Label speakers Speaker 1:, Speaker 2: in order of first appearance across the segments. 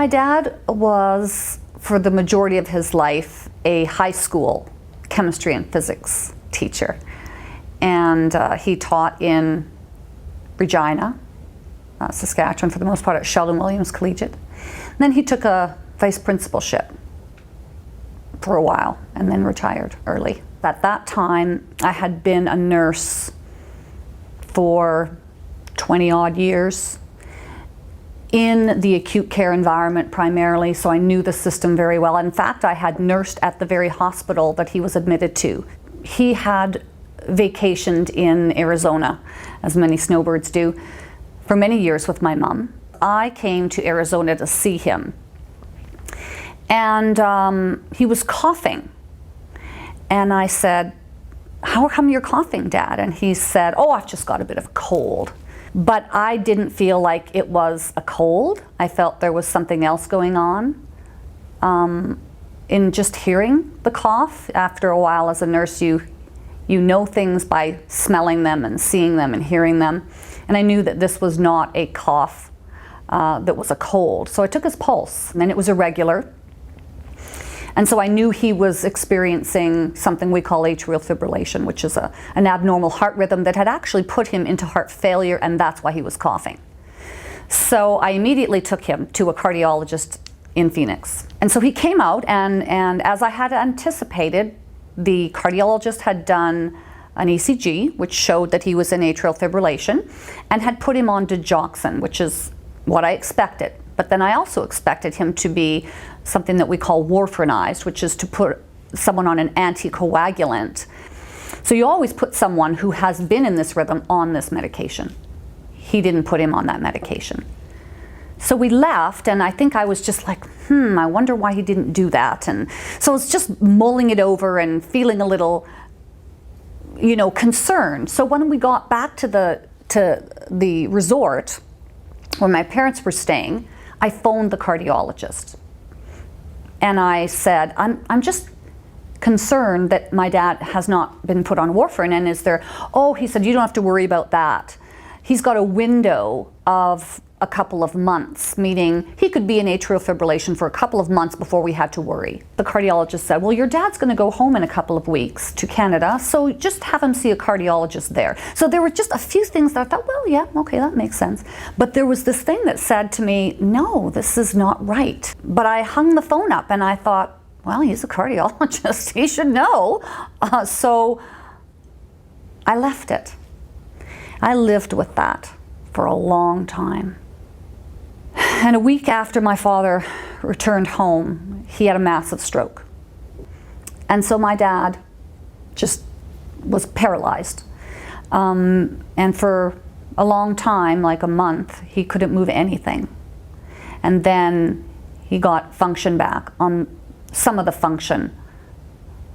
Speaker 1: my dad was, for the majority of his life, a high school chemistry and physics teacher. And he taught in Regina, Saskatchewan, for the most part, at Sheldon Williams Collegiate. And then he took a vice principalship for a while and then retired early. At that time, I had been a nurse for 20-odd years in the acute care environment primarily, so I knew the system very well. In fact, I had nursed at the very hospital that he was admitted to. He had vacationed in Arizona, as many snowbirds do, for many years with my mom. I came to Arizona to see him, and he was coughing. And I said, "How come you're coughing, Dad?" And he said, "Oh, I've just got a bit of a cold." But I didn't feel like it was a cold. I felt there was something else going on. In just hearing the cough, after a while as a nurse, you know things by smelling them and seeing them and hearing them. And I knew that this was not a cough that was a cold. So I took his pulse, and then it was irregular. And so I knew he was experiencing something we call atrial fibrillation, which is an abnormal heart rhythm that had actually put him into heart failure, and that's why he was coughing. So I immediately took him to a cardiologist in Phoenix. And so he came out, and as I had anticipated, the cardiologist had done an ECG, which showed that he was in atrial fibrillation, and had put him on digoxin, which is what I expected. But then I also expected him to be something that we call warfarinized, which is to put someone on an anticoagulant. So you always put someone who has been in this rhythm on this medication. He didn't put him on that medication. So we left, and I think I was just like, I wonder why he didn't do that. And so I was just mulling it over and feeling a little, concerned. So when we got back to the resort where my parents were staying, I phoned the cardiologist. And I said, I'm just concerned that my dad has not been put on warfarin, and is there, he said, you don't have to worry about that. He's got a window of a couple of months, meaning he could be in atrial fibrillation for a couple of months before we had to worry. The cardiologist said, well, your dad's going to go home in a couple of weeks to Canada, so just have him see a cardiologist there. So there were just a few things that I thought, well, yeah, okay, that makes sense. But there was this thing that said to me, no, this is not right. But I hung the phone up and I thought, well, he's a cardiologist, he should know. So I left it. I lived with that for a long time. And a week after my father returned home, he had a massive stroke. And so my dad just was paralyzed. And for a long time, like a month, he couldn't move anything. And then he got function back, on some of the function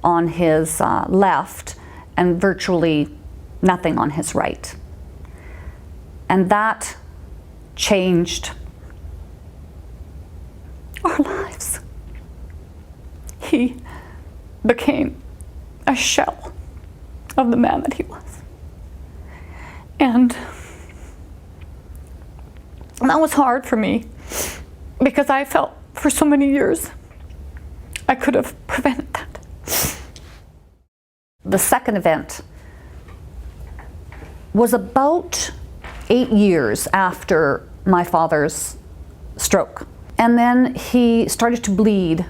Speaker 1: on his left, and virtually nothing on his right. And that changed our lives. He became a shell of the man that he was. And that was hard for me, because I felt for so many years I could have prevented that. The second event was about 8 years after my father's stroke. And then he started to bleed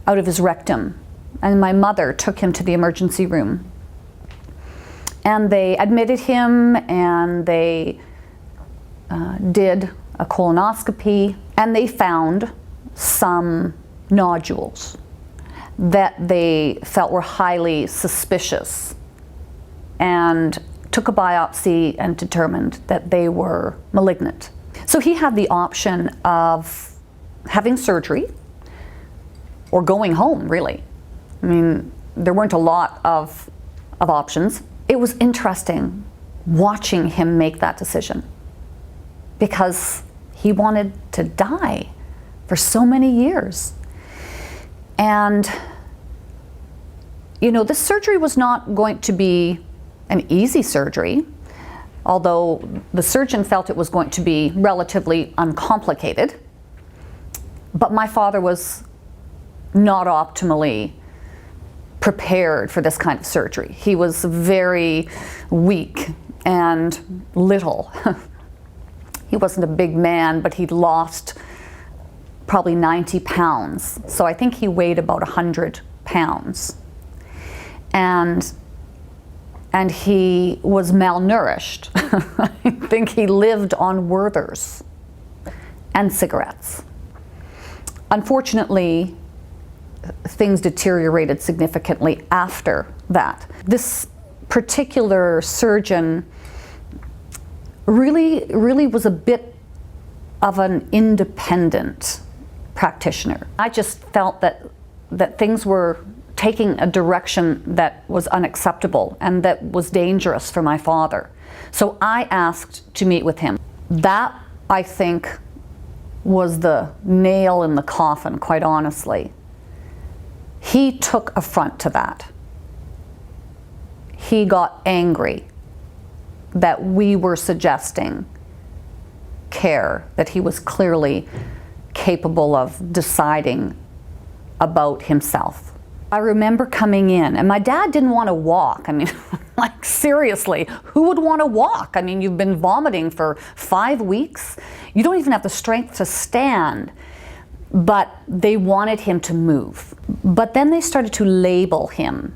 Speaker 1: out of his rectum, and my mother took him to the emergency room. And they admitted him, and they did a colonoscopy, and they found some nodules that they felt were highly suspicious, and took a biopsy and determined that they were malignant. So he had the option of having surgery or going home, really. I mean, there weren't a lot of options. It was interesting watching him make that decision, because he wanted to die for so many years. And, this surgery was not going to be an easy surgery, although the surgeon felt it was going to be relatively uncomplicated. But my father was not optimally prepared for this kind of surgery. He was very weak and little. He wasn't a big man, but he'd lost probably 90 pounds. So I think he weighed about 100 pounds. And he was malnourished. I think he lived on Werther's and cigarettes. Unfortunately, things deteriorated significantly after that. This particular surgeon really was a bit of an independent practitioner. I just felt that things were taking a direction that was unacceptable and that was dangerous for my father. So I asked to meet with him. That, I think, was the nail in the coffin, quite honestly. He took affront to that. He got angry that we were suggesting care, that he was clearly capable of deciding about himself. I remember coming in, and my dad didn't want to walk. I mean, like, seriously, who would want to walk? I mean, you've been vomiting for 5 weeks. You don't even have the strength to stand. But they wanted him to move. But then they started to label him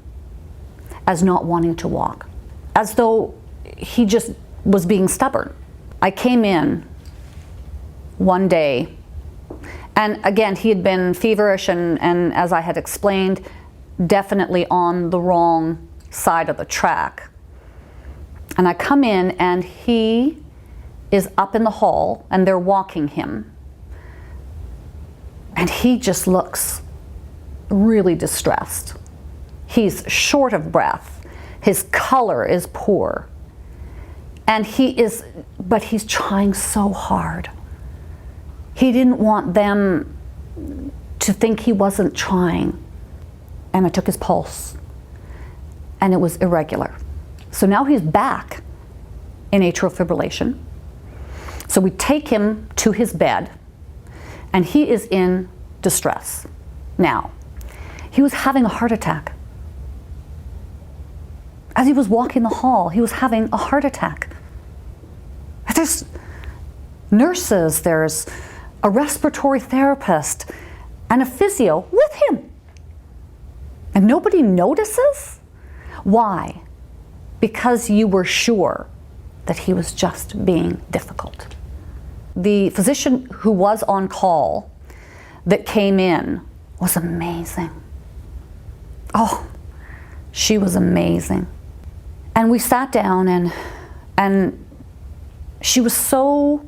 Speaker 1: as not wanting to walk, as though he just was being stubborn. I came in one day, and again, he had been feverish and as I had explained, definitely on the wrong side of the track. And I come in, and he is up in the hall, and they're walking him. And he just looks really distressed. He's short of breath. His color is poor. And but he's trying so hard. He didn't want them to think he wasn't trying. And I took his pulse, and it was irregular. So now he's back in atrial fibrillation. So we take him to his bed, and he is in distress. Now, he was having a heart attack. As he was walking the hall, he was having a heart attack. There's nurses, there's a respiratory therapist, and a physio with him. And nobody notices? Why? Because you were sure that he was just being difficult. The physician who was on call that came in was amazing. Oh, she was amazing. And we sat down, and she was so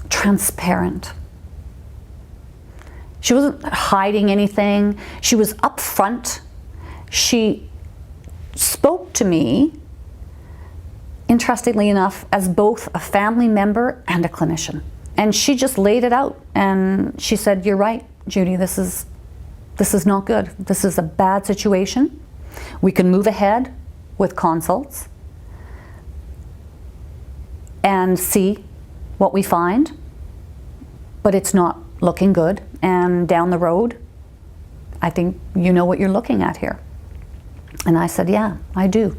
Speaker 1: transparent. She wasn't hiding anything. She was upfront. She spoke to me, interestingly enough, as both a family member and a clinician. And she just laid it out, and she said, "You're right, Judy, this is not good. This is a bad situation. We can move ahead with consults and see what we find, but it's not looking good. And down the road, I think you know what you're looking at here." And I said, "Yeah, I do."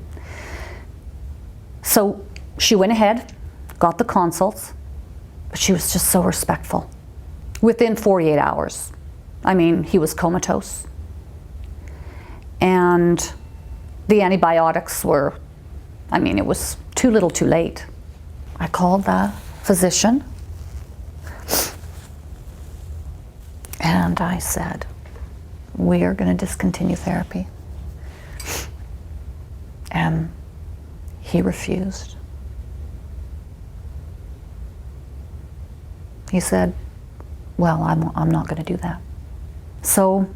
Speaker 1: So she went ahead, got the consults, but she was just so respectful. Within 48 hours, I mean, he was comatose. And the antibiotics were, I mean, it was too little too late. I called the physician, and I said, "We are going to discontinue therapy." And he refused. He said, "Well, I'm not going to do that." So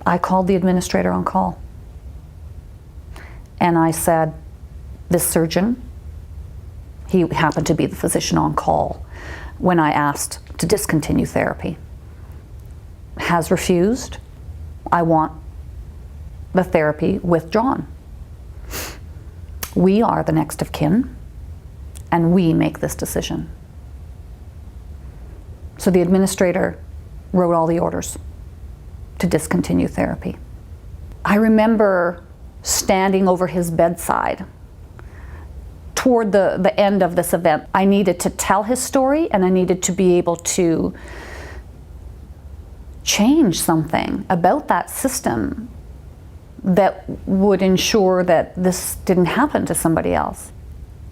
Speaker 1: I called the administrator on call, and I said, "This surgeon," he happened to be the physician on call when I asked to discontinue therapy, "has refused. I want the therapy withdrawn. We are the next of kin, and we make this decision." So the administrator wrote all the orders to discontinue therapy. I remember standing over his bedside toward the end of this event. I needed to tell his story, and I needed to be able to change something about that system that would ensure that this didn't happen to somebody else.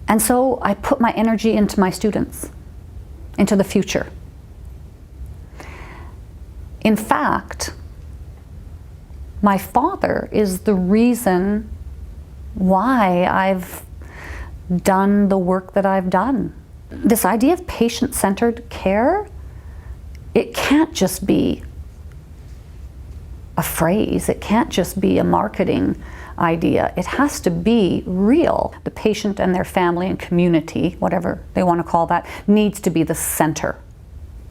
Speaker 1: And so I put my energy into my students, into the future. In fact, my father is the reason why I've done the work that I've done. This idea of patient-centered care, it can't just be a phrase, it can't just be a marketing idea. It has to be real. The patient and their family and community, whatever they want to call that, needs to be the center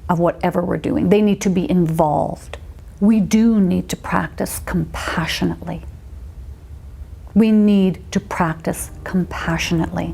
Speaker 1: of whatever we're doing. They need to be involved. We do need to practice compassionately. We need to practice compassionately.